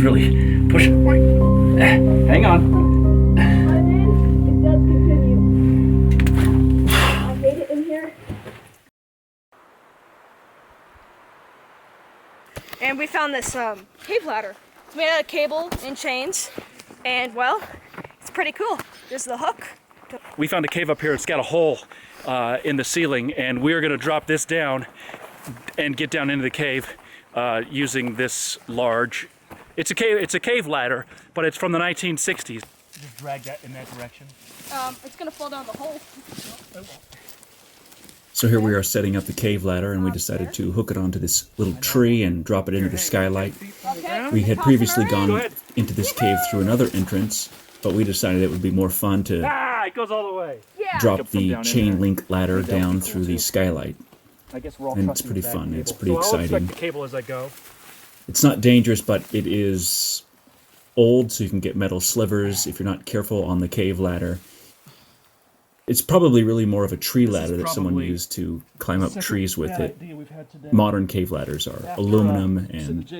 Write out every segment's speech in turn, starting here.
really pushing. Hang on. It does continue. I hate it in here. And we found this cave ladder. It's made out of cable and chains, and well, it's pretty cool. There's the hook. We found a cave up here. It's got a hole in the ceiling, and we're gonna drop this down and get down into the cave using this large. It's a cave ladder, but it's from the 1960s. Just drag that in that direction. It's gonna fall down the hole. So here we are setting up the cave ladder, and we decided to hook it onto this little tree and drop it into the skylight. Okay. We had previously gone into this cave through another entrance, but we decided it would be more fun to It goes all the way. Yeah. drop the chain link ladder down through the skylight. I guess we're all And it's trusting pretty the back fun. cable. It's pretty so I'll exciting. inspect the cable as I go. It's not dangerous, but it is old, so you can get metal slivers if you're not careful on the cave ladder. It's probably really more of a tree ladder that someone used to climb up trees with it. Modern cave ladders are aluminum and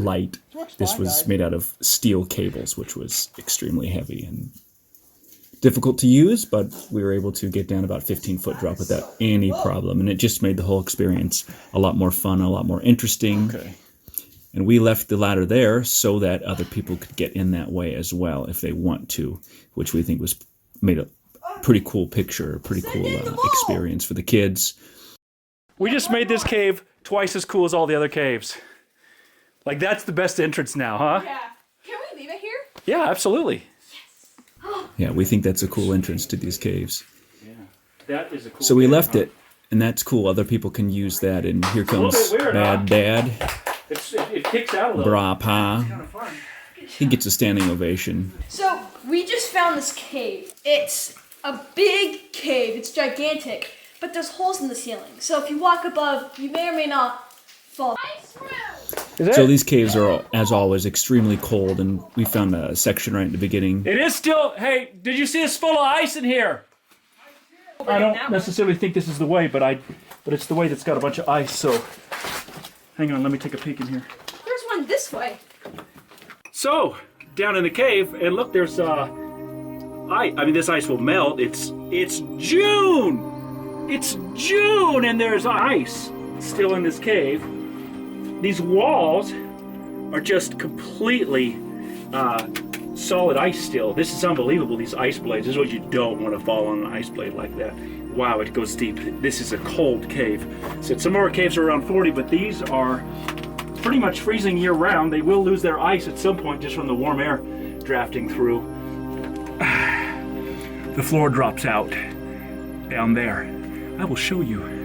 light. This was made out of steel cables, which was extremely heavy and difficult to use, but we were able to get down about 15-foot drop without any problem, and it just made the whole experience a lot more fun, a lot more interesting. Okay. And we left the ladder there so that other people could get in that way as well if they want to, which we think was made a pretty cool picture, a pretty cool experience for the kids. We just made this cave twice as cool as all the other caves. Like, that's the best entrance now, huh? Yeah. Can we leave it here? Yeah, absolutely. Yeah, we think that's a cool entrance to these caves. Yeah, that is a cool So we cave, left huh? it, and that's cool. Other people can use that, and here comes bit weird, Bad huh? Dad, It kicks out a little. Bra Pa. Kind of fun. He gets a standing ovation. So we just found this cave. It's a big cave. It's gigantic, but there's holes in the ceiling. So if you walk above, you may or may not fall. So these caves are, as always, extremely cold, and we found a section right at the beginning. It is still, hey, did you see it's full of ice in here? I don't necessarily think this is the way, but it's the way that's got a bunch of ice, so hang on, let me take a peek in here. There's one this way. So, down in the cave, and look, there's this ice will melt. It's June! It's June, and there's ice still in this cave. These walls are just completely solid ice still. This is unbelievable, these ice blades. This is what you don't want to fall on an ice blade like that. Wow, it goes deep. This is a cold cave. So some of our caves are around 40, but these are pretty much freezing year round. They will lose their ice at some point just from the warm air drafting through. The floor drops out down there. I will show you.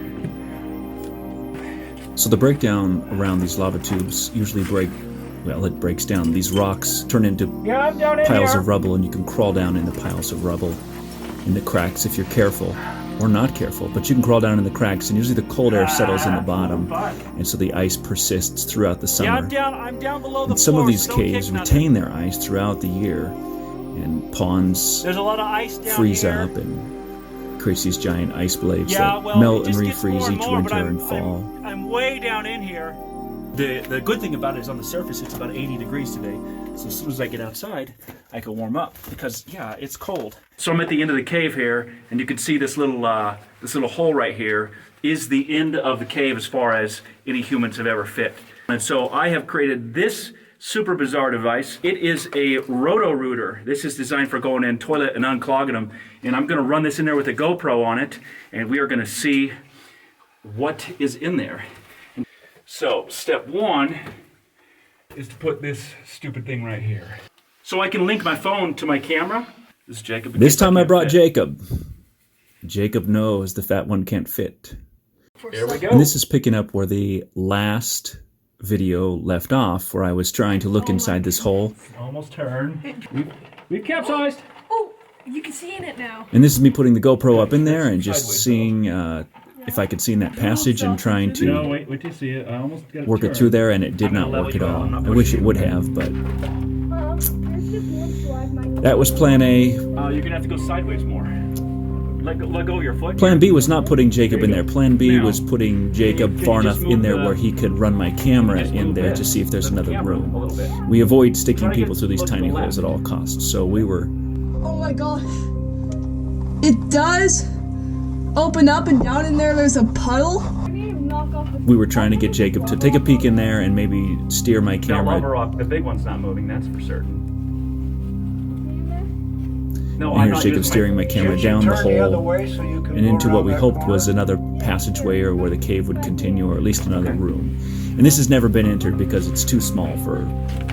So the breakdown around these lava tubes usually it breaks down. These rocks turn into piles of rubble, and you can crawl down in the piles of rubble, in the cracks if you're careful, or not careful. But you can crawl down in the cracks, and usually the cold air settles in the bottom, and so the ice persists throughout the summer. I'm down below the And some floor, of these so don't caves kick retain their ice throughout the year, and ponds There's a lot of ice down freeze here. up and creates these giant ice blades Yeah, that well, melt it and just gets refreeze more each more, but winter and fall. I'm way down in here. The good thing about it is on the surface it's about 80 degrees today. So as soon as I get outside, I can warm up because yeah, it's cold. So I'm at the end of the cave here, and you can see this little hole right here is the end of the cave as far as any humans have ever fit. And so I have created this super bizarre device. It is a roto-rooter. This is designed for going in toilet and unclogging them. And I'm going to run this in there with a GoPro on it, and we are going to see what is in there. So step one is to put this stupid thing right here. So I can link my phone to my camera. This is Jacob. This time I brought Jacob. Jacob knows the fat one can't fit. Here we go. And this is picking up where the last video left off, where I was trying to look inside this hole. Almost turn. We've capsized. Oh, you can see in it now. And this is me putting the GoPro up in there and just seeing if I could see in that passage and trying No, to wait till you see it. I almost got it work it through there, and it did not work at all. I wish it would have, but that was plan A. You're gonna have to go sideways more. Let go of your foot. Plan B was not putting Jacob in there. Plan B Now, was putting Jacob far enough in there where he could run my camera in there to see if there's another room. We avoid sticking people through these tiny holes at all costs, so we were... Oh my gosh. It does open up, and down in there's a puddle. We were trying to get Jacob to take a peek in there and maybe steer my camera. The big one's not moving, that's for certain. No, And here's Jacob steering my camera down the hole and into what we hoped was another passageway or where the cave would continue, or at least another room. And this has never been entered because it's too small for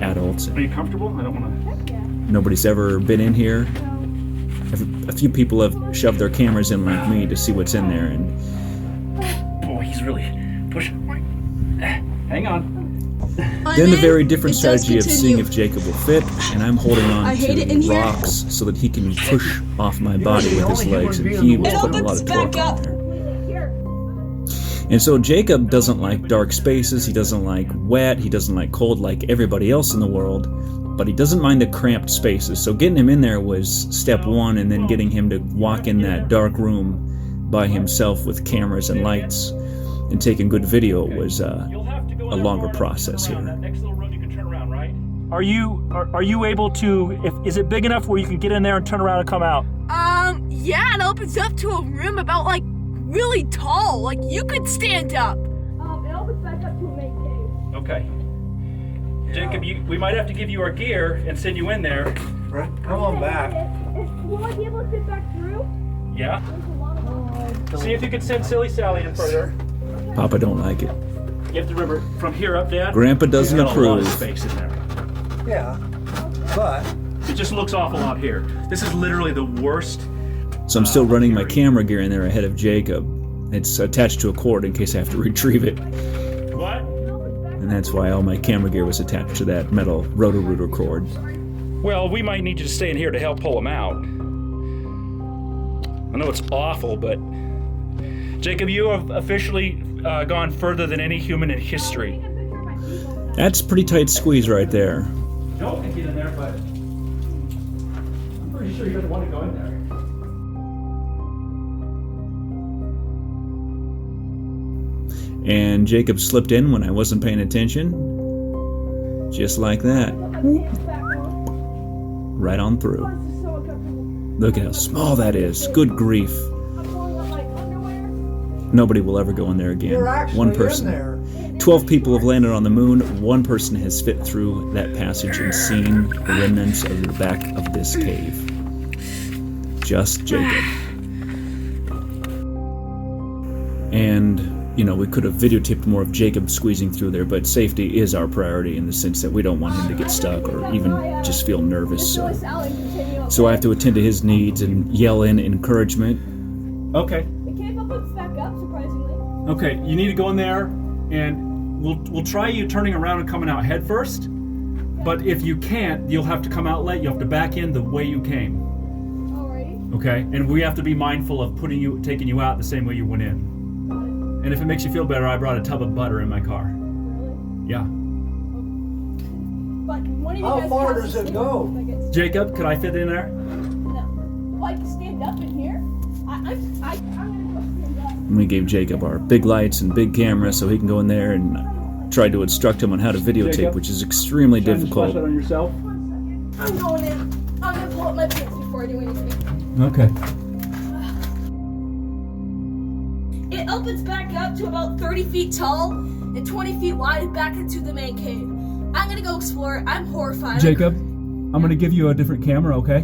adults. Are you comfortable? I don't want to... Nobody's ever been in here. A few people have shoved their cameras in like me to see what's in there, and... Oh, he's really pushing. Hang on. Then the very different strategy of seeing if Jacob will fit, and I'm holding on to rocks so that he can push off my body with his legs, and he was putting a lot of torque on there. And so Jacob doesn't like dark spaces, he doesn't like wet, he doesn't like cold like everybody else in the world, but he doesn't mind the cramped spaces. So getting him in there was step one, and then getting him to walk in that dark room by himself with cameras and lights and taking good video was a longer process here. Are you able to, is it big enough where you can get in there and turn around and come out? Yeah, it opens up to a room about, like, really tall. Like, you could stand up. It opens back up to a main cave. Okay. Jacob, we might have to give you our gear and send you in there. Right, come on back. Will I be able to fit back through? Yeah. See if you can send Silly Sally in further. Papa don't like it. You have to remember, from here up, Dad. Grandpa doesn't there's got a lot approve. of space in there. Yeah, but It just looks awful out here. This is literally the worst. So I'm still running my camera gear in there ahead of Jacob. It's attached to a cord in case I have to retrieve it. What? And that's why all my camera gear was attached to that metal Roto-Rooter cord. Well, we might need you to stay in here to help pull him out. I know it's awful, but... Jacob, you have officially gone further than any human in history. That's a pretty tight squeeze right there. Joe can get in there, but... I'm pretty sure he doesn't want to go in there. And Jacob slipped in when I wasn't paying attention. Just like that. Right on through. Look at how small that is. Good grief. Nobody will ever go in there again. you're actually One in person. there. 12 people have landed on the moon. One person has fit through that passage and seen the remnants of the back of this cave. Just Jacob. And, you know, we could have videotaped more of Jacob squeezing through there, but safety is our priority in the sense that we don't want him to get stuck or even just feel nervous. So I have to attend to his needs and yell in encouragement. Okay. The cave opens back up, surprisingly. Okay, you need to go in there, and we'll try you turning around and coming out head first. But if you can't, you'll have to come out late. You'll have to back in the way you came. Alrighty. Okay? And we have to be mindful of taking you out the same way you went in. And if it makes you feel better, I brought a tub of butter in my car. Really? Yeah. But one of you How guys far has does to it stand go? up, I guess. Jacob, could I fit in there? No. Well, I can stand up in here. I'm gonna go stand up. And we gave Jacob our big lights and big camera so he can go in there and try to instruct him on how to videotape, Jacob, which is extremely difficult. on yourself. I'm going in. I'm gonna pull up my pants before I do anything. Okay. It opens back up to about 30 feet tall and 20 feet wide back into the main cave. I'm gonna go explore it. I'm horrified. Jacob, I'm going to give you a different camera, okay?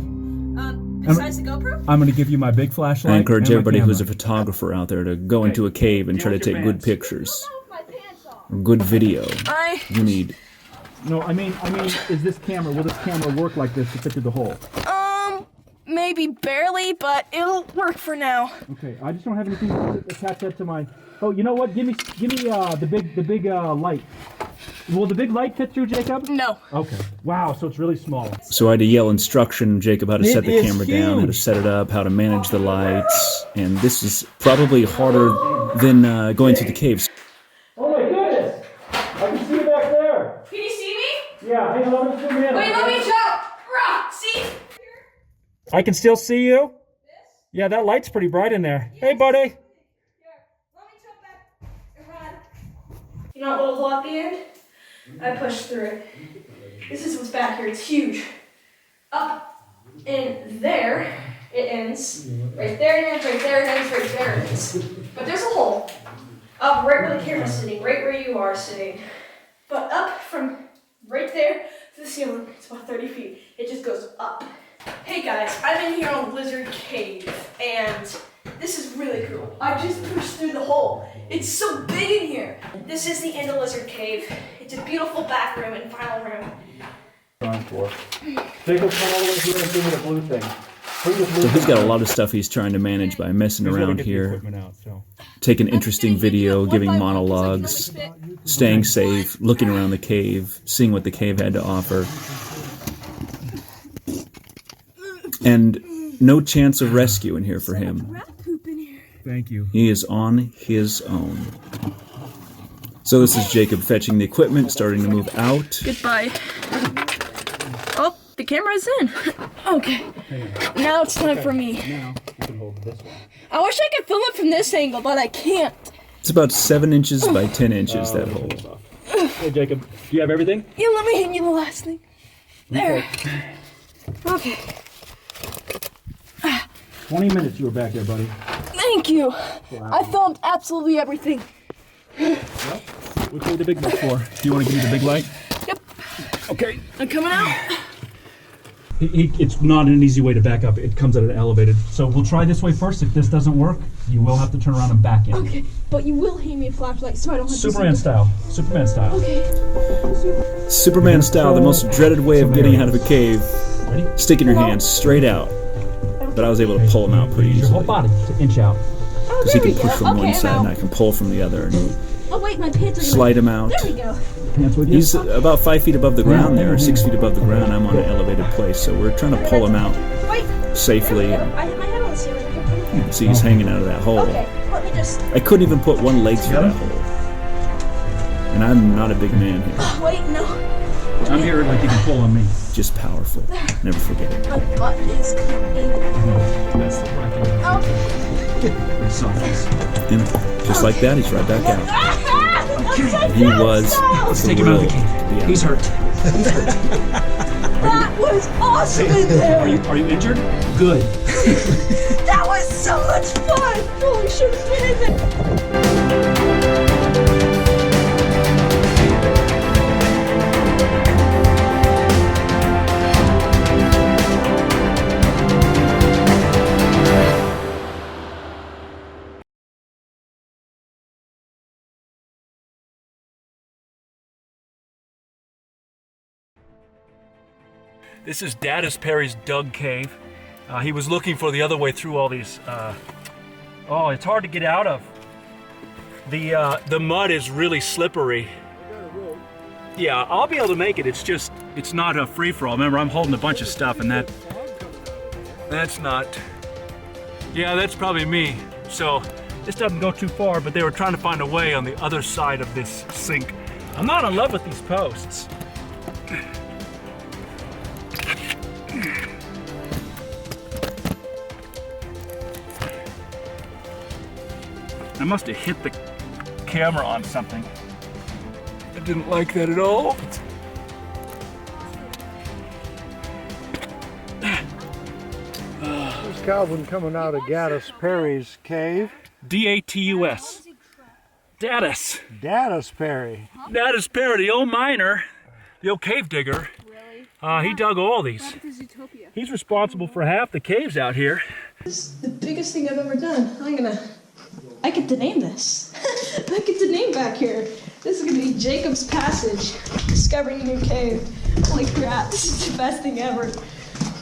Besides the GoPro? I'm going to give you my big flashlight. I encourage and my everybody who's a camera. photographer out there to go into a cave and try to take good pictures, With my pants off. or good video. You need No, I mean, is this camera, will this camera work like this to fit through the hole? Maybe barely, but it'll work for now. Okay, I just don't have anything to attach that to my... Oh, you know what? Give me the big light. Will the big light fit through, Jacob? No. Okay. Wow, so it's really small. So I had to yell instruction Jacob how to set the is camera down, how to huge. set it up, how to manage the lights, and this is probably harder than going through the caves. Oh my goodness! I can see you back there! Can you see me? Yeah, hang on, let me zoom in. Wait, let me jump! Rah, see? I can still see you? Yeah, that light's pretty bright in there. Hey, buddy. You know that little hole at the end? I pushed through it. This is what's back here. It's huge. Up and there it ends. Right there it ends, right there it ends, right there it ends. But there's a hole. Up right where the camera's sitting, right where you are sitting. But up from right there to the ceiling, it's about 30 feet. It just goes up. Hey guys, I'm in here on Lizard Cave, and this is really cool. I just pushed through the hole. It's so big in here. This is the end of Lizard Cave. It's a beautiful back room and final room. Jacob, come all the way through and give me the blue thing. So he's got a lot of stuff he's trying to manage by messing around here, taking interesting video, giving monologues, staying safe, looking around the cave, seeing what the cave had to offer. And no chance of rescue in here for him. Thank you. He is on his own. So this is Jacob fetching the equipment, starting to move out. Goodbye. Oh, the camera's in. Okay. Now it's time for me. Now, you can hold this one. I wish I could film it from this angle, but I can't. It's about 7 inches by 10 inches, that hole. Hey, Jacob, do you have everything? Yeah, let me hand you the last thing. There. Okay. 20 minutes you were back there, buddy. Thank you. I filmed absolutely everything. Well, we played the big light for. Do you want to give me the big light? Yep. Okay. I'm coming out. It's not an easy way to back up. It comes at an elevated. So we'll try this way first. If this doesn't work, you will have to turn around and back in. Okay, but you will hand me a flashlight so I don't have Superman style. Superman style. Okay. Superman style, the most dreaded way of getting out of a cave. Ready? Sticking your hands straight out. But I was able to pull him out pretty Use your whole easily. body to inch out. Because he can push from one side and I can pull from the other. And Oh wait, my pants are slide him out. There we go. Hands with you. He's about 5 feet above the ground there, 6 feet above the ground. I'm on an elevated place, so we're trying to pull him out Wait. safely. I hit my head on the ceiling. You can see he's hanging out of that hole. Okay, let me just. I couldn't even put one leg through that hole. And I'm not a big man here. Oh, wait, no. I'm here like you can pull on me. Just powerful. Never forget it. My butt is coming. That's the bracket. Okay. And just like that, he's right back out. He was Take him out of the thrilled. cave. He's hurt. That was awesome in there. Are you injured? Good. That was so much fun. Holy shit, it's been in there. This is Dadus Perry's dug cave. He was looking for the other way through all these. Oh, it's hard to get out of. The mud is really slippery. Yeah, I'll be able to make it. It's not a free-for-all. Remember, I'm holding a bunch of stuff, and that's not. Yeah, that's probably me. So this doesn't go too far, but they were trying to find a way on the other side of this sink. I'm not in love with these posts. I must have hit the camera on something. I didn't like that at all. There's Calvin coming out of Dadus Perry's cave. D-A-T-U-S. Dadus. Dadus Perry. Dadus Perry, the old miner, the old cave digger. He dug all these. He's responsible for half the caves out here. This is the biggest thing I've ever done. I get to name this. I get to name back here. This is gonna be Jacob's Passage, discovering a new cave. Holy crap, this is the best thing ever.